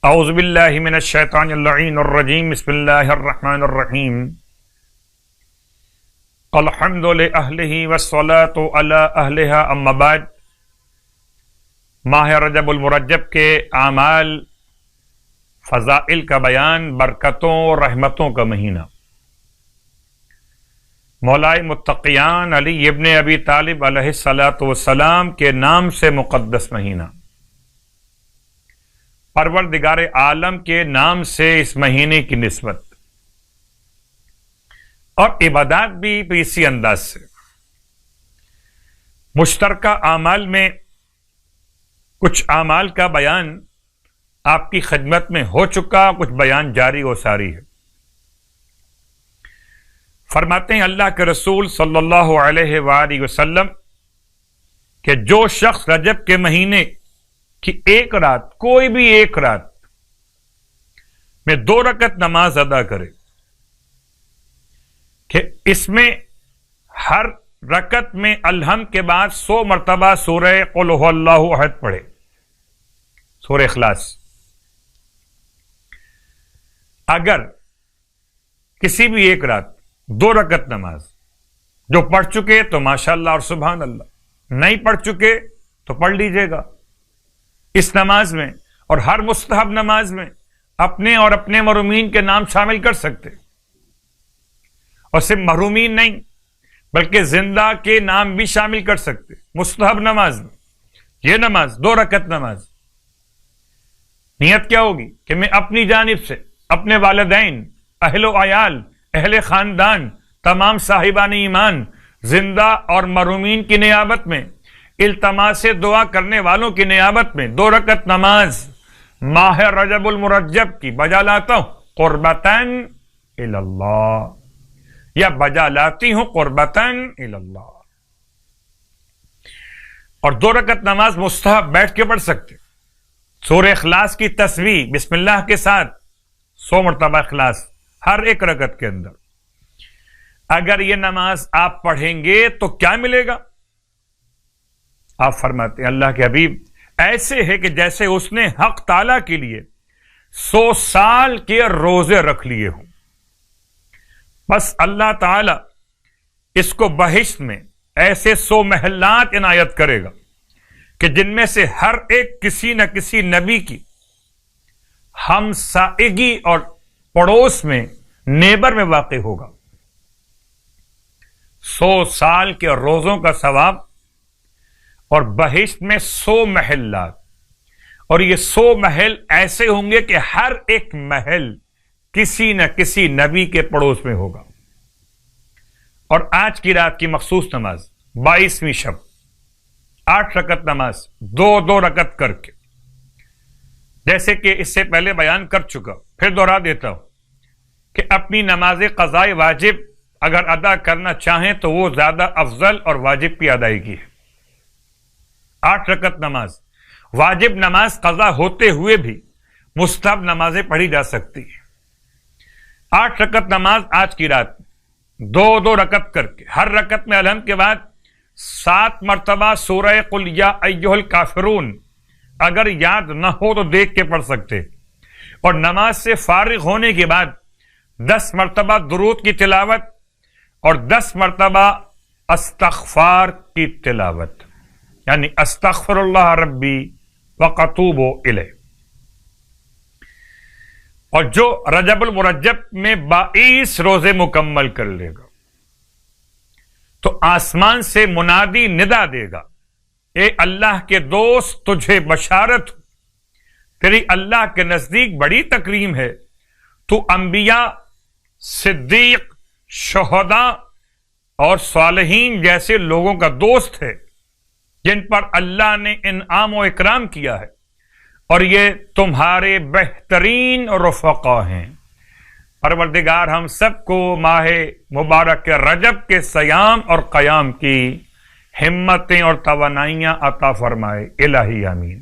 اعوذ باللہ من الشیطان اللعین الرجیم بسم اللہ الرحمن الرحیم الحمد لأہلہ والصلاة علی اہلہا اما بعد۔ ماہ رجب المرجب کے اعمال، فضائل کا بیان، برکتوں اور رحمتوں کا مہینہ، مولائے متقیان علی ابن ابی طالب علیہ الصلاۃ والسلام کے نام سے مقدس مہینہ، پروردگار عالم کے نام سے اس مہینے کی نسبت، اور عبادات بھی اسی انداز سے۔ مشترکہ اعمال میں کچھ اعمال کا بیان آپ کی خدمت میں ہو چکا، کچھ بیان جاری و ساری ہے۔ فرماتے ہیں اللہ کے رسول صلی اللہ علیہ وآلہ وسلم کہ جو شخص رجب کے مہینے کی ایک رات، کوئی بھی ایک رات میں 2 رکعت نماز ادا کرے، کہ اس میں ہر رکعت میں الحمد کے بعد 100 مرتبہ سورہ قل هو اللہ احد پڑھے، سورہ اخلاص۔ اگر کسی بھی ایک رات 2 رکعت نماز جو پڑھ چکے تو ماشاءاللہ اور سبحان اللہ، نہیں پڑھ چکے تو پڑھ لیجئے گا اس نماز میں، اور ہر مستحب نماز میں اپنے اور اپنے محرومین کے نام شامل کر سکتے، اور صرف محرومین نہیں بلکہ زندہ کے نام بھی شامل کر سکتے مستحب نماز میں۔ یہ نماز 2 رکعت نماز، نیت کیا ہوگی کہ میں اپنی جانب سے اپنے والدین، اہل و عیال، اہل خاندان، تمام صاحبان ایمان، زندہ اور محرومین کی نیابت میں، التماس دعا کرنے والوں کی نیابت میں 2 رکعت نماز ماہ رجب المرجب کی بجا لاتا ہوں قربتاً الی اللہ، یا بجا لاتی ہوں قربتاً الی اللہ۔ اور 2 رکعت نماز مستحب بیٹھ کے پڑھ سکتے، سورہ اخلاص کی تسبیح بسم اللہ کے ساتھ 100 مرتبہ اخلاص ہر ایک رکعت کے اندر۔ اگر یہ نماز آپ پڑھیں گے تو کیا ملے گا؟ آپ فرماتے ہیں اللہ کے حبیب ایسے ہے کہ جیسے اس نے حق تعالیٰ کے لیے 100 سال کے روزے رکھ لیے ہوں۔ بس اللہ تعالیٰ اس کو بہشت میں ایسے 100 محلات عنایت کرے گا کہ جن میں سے ہر ایک کسی نہ کسی نبی کی ہمسائیگی اور پڑوس میں، نیبر میں واقع ہوگا۔ 100 سال کے روزوں کا ثواب، اور بہشت میں 100 محلات، اور یہ 100 محل ایسے ہوں گے کہ ہر ایک محل کسی نہ کسی نبی کے پڑوس میں ہوگا۔ اور آج کی رات کی مخصوص نماز 22ویں شب، 8 رکعت نماز 2 رکعت کر کے، جیسے کہ اس سے پہلے بیان کر چکا، پھر دوہرا دیتا ہوں کہ اپنی نماز قضاء واجب اگر ادا کرنا چاہیں تو وہ زیادہ افضل اور واجب کی ادائیگی ہے۔ 8 رکعت نماز، واجب نماز قضا ہوتے ہوئے بھی مستحب نمازیں پڑھی جا سکتی ہیں۔ 8 رکعت نماز آج کی رات 2 رکعت کر کے، ہر رکعت میں الحمد کے بعد 7 مرتبہ سورہ قل یا ایھا الکافرون، اگر یاد نہ ہو تو دیکھ کے پڑھ سکتے، اور نماز سے فارغ ہونے کے بعد 10 مرتبہ درود کی تلاوت اور 10 مرتبہ استغفار کی تلاوت، یعنی استغفر اللہ ربی واتوب الیہ۔ اور جو رجب المرجب میں 22 روزے مکمل کر لے گا تو آسمان سے منادی ندا دے گا، اے اللہ کے دوست تجھے بشارت ہو، تیری اللہ کے نزدیک بڑی تکریم ہے، تو انبیاء، صدیق، شہداء اور صالحین جیسے لوگوں کا دوست ہے جن پر اللہ نے انعام و اکرام کیا ہے، اور یہ تمہارے بہترین رفقا ہیں۔ پروردگار ہم سب کو ماہ مبارک رجب کے صیام اور قیام کی ہمتیں اور توانائیاں عطا فرمائے، الہی آمین۔